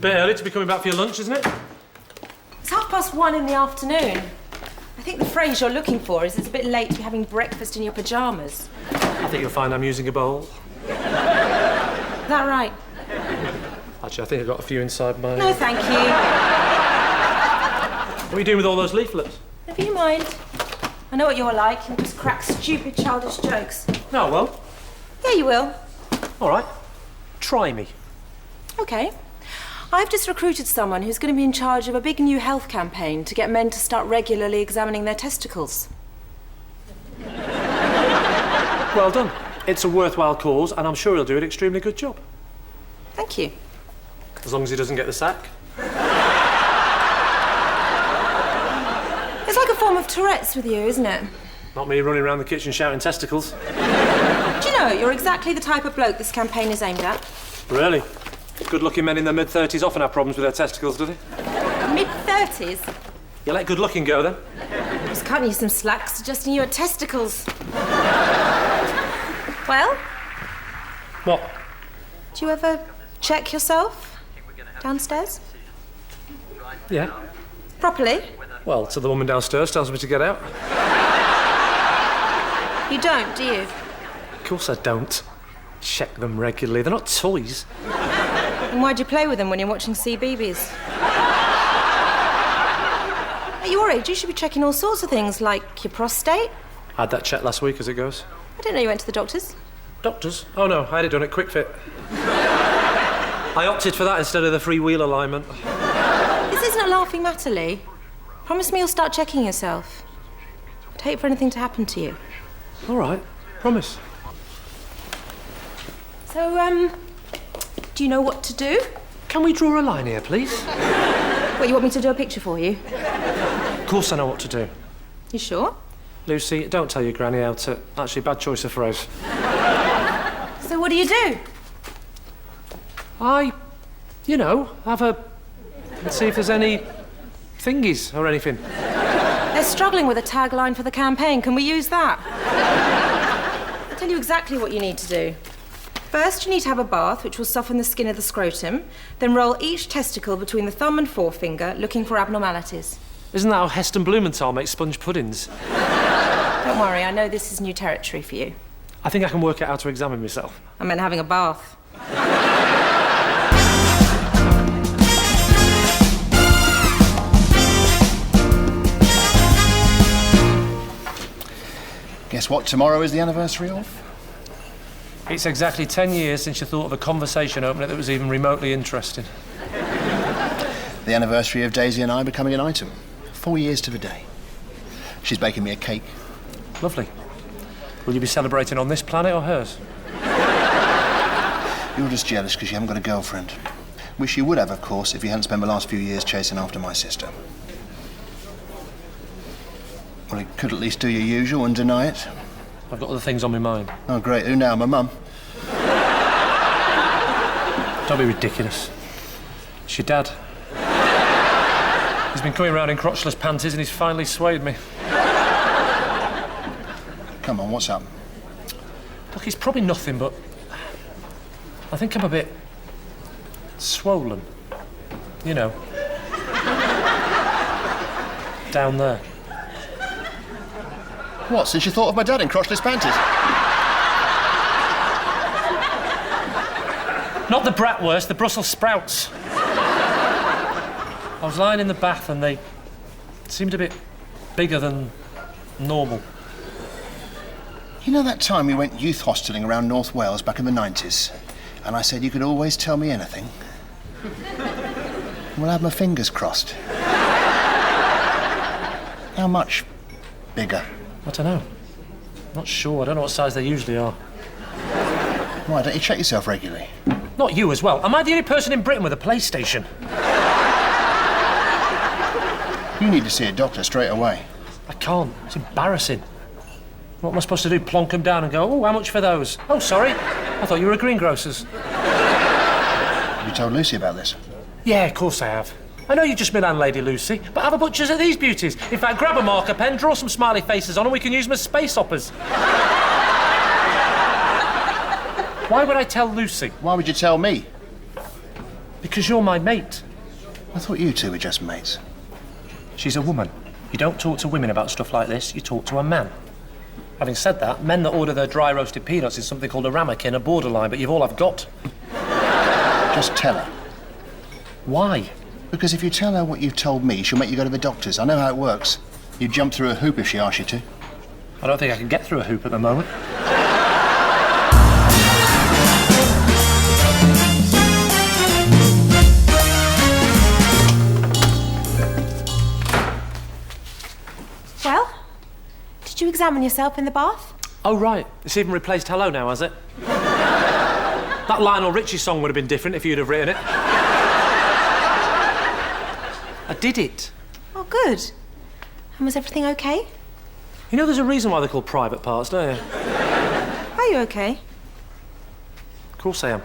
Bit early to be coming back for your lunch, isn't it? It's 1:30 in the afternoon. I think the phrase you're looking for is it's a bit late to be having breakfast in your pyjamas. I think you'll find I'm using a bowl. Is that right? Actually, I think I've got a few inside my... No, thank you. What are you doing with all those leaflets? Never you mind. I know what you're like. You'll just crack stupid, childish jokes. No, I won't. Yeah, you will. All right. Try me. OK. I've just recruited someone who's going to be in charge of a big new health campaign to get men to start regularly examining their testicles. Well done. It's a worthwhile cause, and I'm sure he'll do an extremely good job. Thank you. As long as he doesn't get the sack. It's like a form of Tourette's with you, isn't it? Not me running around the kitchen shouting testicles. Do you know, you're exactly the type of bloke this campaign is aimed at. Really? Good-looking men in their mid-30s often have problems with their testicles, do they? Mid-30s? You let good-looking go, then? I was cutting you some slack, suggesting you had testicles. Well? What? Do you ever check yourself? Downstairs? Yeah. Properly? Well, till the woman downstairs tells me to get out. You don't, do you? Of course I don't. Check them regularly. They're not toys. And why'd you play with them when you're watching CBeebies? At your age, you should be checking all sorts of things, like your prostate. I had that checked last week, as it goes. I didn't know you went to the doctors. Doctors? Oh, no, I had it done at Quick Fit. I opted for that instead of the free-wheel alignment. This isn't a laughing matter, Lee. Promise me you'll start checking yourself. I'd hate for anything to happen to you. All right, promise. So, do you know what to do? Can we draw a line here, please? What, you want me to do a picture for you? Of course I know what to do. You sure? Lucy, don't tell your granny how to... Actually, bad choice of phrase. So what do you do? Have a... see if there's any thingies or anything. They're struggling with a tagline for the campaign. Can we use that? I'll tell you exactly what you need to do. First, you need to have a bath, which will soften the skin of the scrotum. Then roll each testicle between the thumb and forefinger, looking for abnormalities. Isn't that how Heston Blumenthal makes sponge puddings? Don't worry, I know this is new territory for you. I think I can work out how to examine myself. I meant having a bath. Guess what tomorrow is the anniversary of? It's exactly 10 years since you thought of a conversation opener that was even remotely interesting. The anniversary of Daisy and I becoming an item. 4 years to the day. She's baking me a cake. Lovely. Will you be celebrating on this planet or hers? You're just jealous because you haven't got a girlfriend. Wish you would have, of course, if you hadn't spent the last few years chasing after my sister. Well, you could at least do your usual and deny it. I've got other things on my mind. Oh, great. Who now? My mum? Don't be ridiculous. It's your dad. He's been coming around in crotchless panties and he's finally swayed me. Come on, what's up? Look, it's probably nothing, but I think I'm a bit swollen. You know. Down there. What, since you thought of my dad in crotchless panties? Not the bratwurst, the Brussels sprouts. I was lying in the bath and they seemed a bit bigger than normal. You know that time we went youth hosteling around North Wales back in the 90s? And I said you could always tell me anything? Well, I had my fingers crossed. How much bigger? I don't know. Not sure. I don't know what size they usually are. Why don't you check yourself regularly? Not you as well. Am I the only person in Britain with a PlayStation? You need to see a doctor straight away. I can't. It's embarrassing. What am I supposed to do? Plonk them down and go, oh, how much for those? Oh, sorry. I thought you were a greengrocer's. Have you told Lucy about this? Yeah, of course I have. I know you're just my landlady, Lucy, but have a butcher's at these beauties. In fact, grab a marker pen, draw some smiley faces on, and we can use them as space operas. Why would I tell Lucy? Why would you tell me? Because you're my mate. I thought you two were just mates. She's a woman. You don't talk to women about stuff like this, you talk to a man. Having said that, men that order their dry roasted peanuts in something called a ramekin are borderline, but you've all I've got. Just tell her. Why? Because if you tell her what you've told me, she'll make you go to the doctors. I know how it works. You'd jump through a hoop if she asked you to. I don't think I can get through a hoop at the moment. Well, did you examine yourself in the bath? Oh, right. It's even replaced hello now, has it? That Lionel Richie song would have been different if you'd have written it. I did it. Oh, good. And was everything okay? You know there's a reason why they're called private parts, don't you? Are you okay? Of course I am.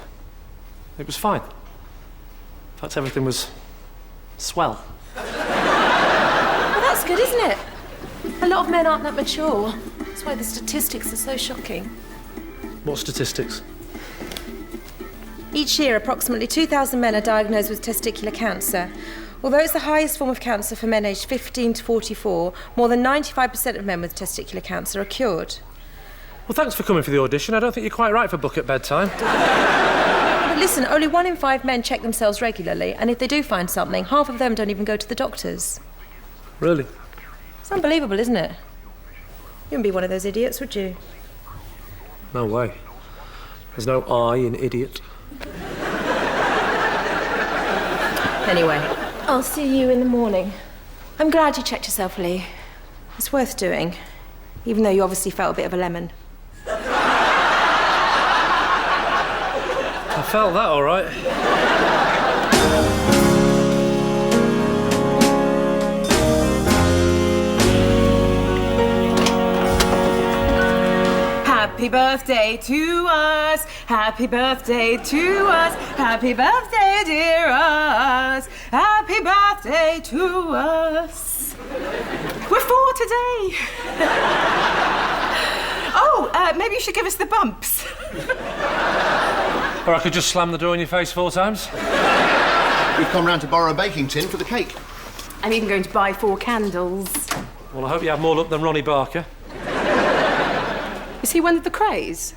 It was fine. In fact, everything was swell. Well, that's good, isn't it? A lot of men aren't that mature. That's why the statistics are so shocking. What statistics? Each year, approximately 2,000 men are diagnosed with testicular cancer. Although it's the highest form of cancer for men aged 15 to 44, more than 95% of men with testicular cancer are cured. Well, thanks for coming for the audition. I don't think you're quite right for book at bedtime. But listen, only 1 in 5 men check themselves regularly, and if they do find something, half of them don't even go to the doctors. Really? It's unbelievable, isn't it? You wouldn't be one of those idiots, would you? No way. There's no I in idiot. Anyway, I'll see you in the morning. I'm glad you checked yourself, Lee. It's worth doing, even though you obviously felt a bit of a lemon. I felt that all right. Happy birthday to us, happy birthday to us, happy birthday, dear us, happy birthday to us. We're 4 today. Oh, maybe you should give us the bumps. Or I could just slam the door in your face 4 times. We've come round to borrow a baking tin for the cake. I'm even going to buy 4 candles. Well, I hope you have more luck than Ronnie Barker. Is he one of the Crays?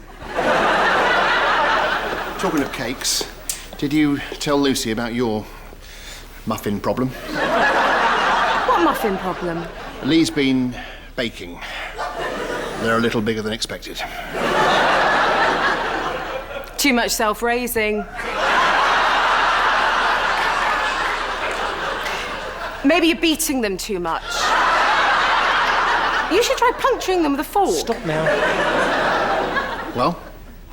Talking of cakes, did you tell Lucy about your muffin problem? What muffin problem? Lee's been baking. They're a little bigger than expected. Too much self-raising. Maybe you're beating them too much. You should try puncturing them with a fork. Stop now. Well?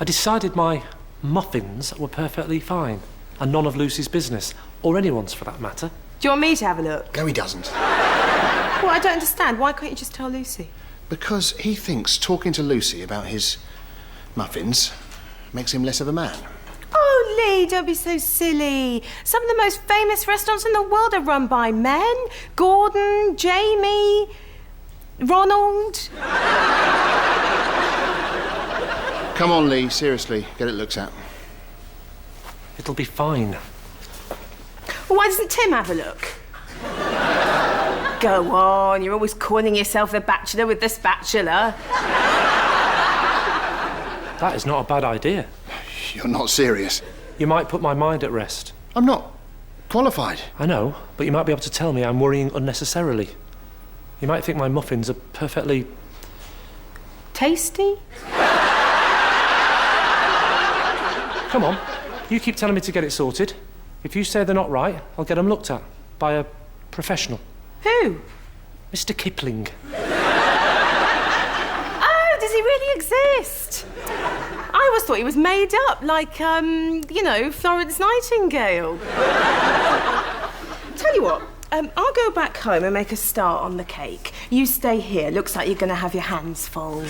I decided my muffins were perfectly fine, and none of Lucy's business, or anyone's for that matter. Do you want me to have a look? No, he doesn't. Well, I don't understand. Why can't you just tell Lucy? Because he thinks talking to Lucy about his muffins makes him less of a man. Oh, Lee, don't be so silly. Some of the most famous restaurants in the world are run by men. Gordon, Jamie, Ronald. Come on, Lee, seriously, get it looked at. It'll be fine. Well, why doesn't Tim have a look? Go on, you're always calling yourself the bachelor with the spatula. That is not a bad idea. You're not serious. You might put my mind at rest. I'm not qualified. I know, but you might be able to tell me I'm worrying unnecessarily. You might think my muffins are perfectly... Tasty? Come on, you keep telling me to get it sorted. If you say they're not right, I'll get them looked at by a professional. Who? Mr. Kipling. Oh, does he really exist? I always thought he was made up, like, you know, Florence Nightingale. Tell you what, I'll go back home and make a start on the cake. You stay here. Looks like you're going to have your hands full.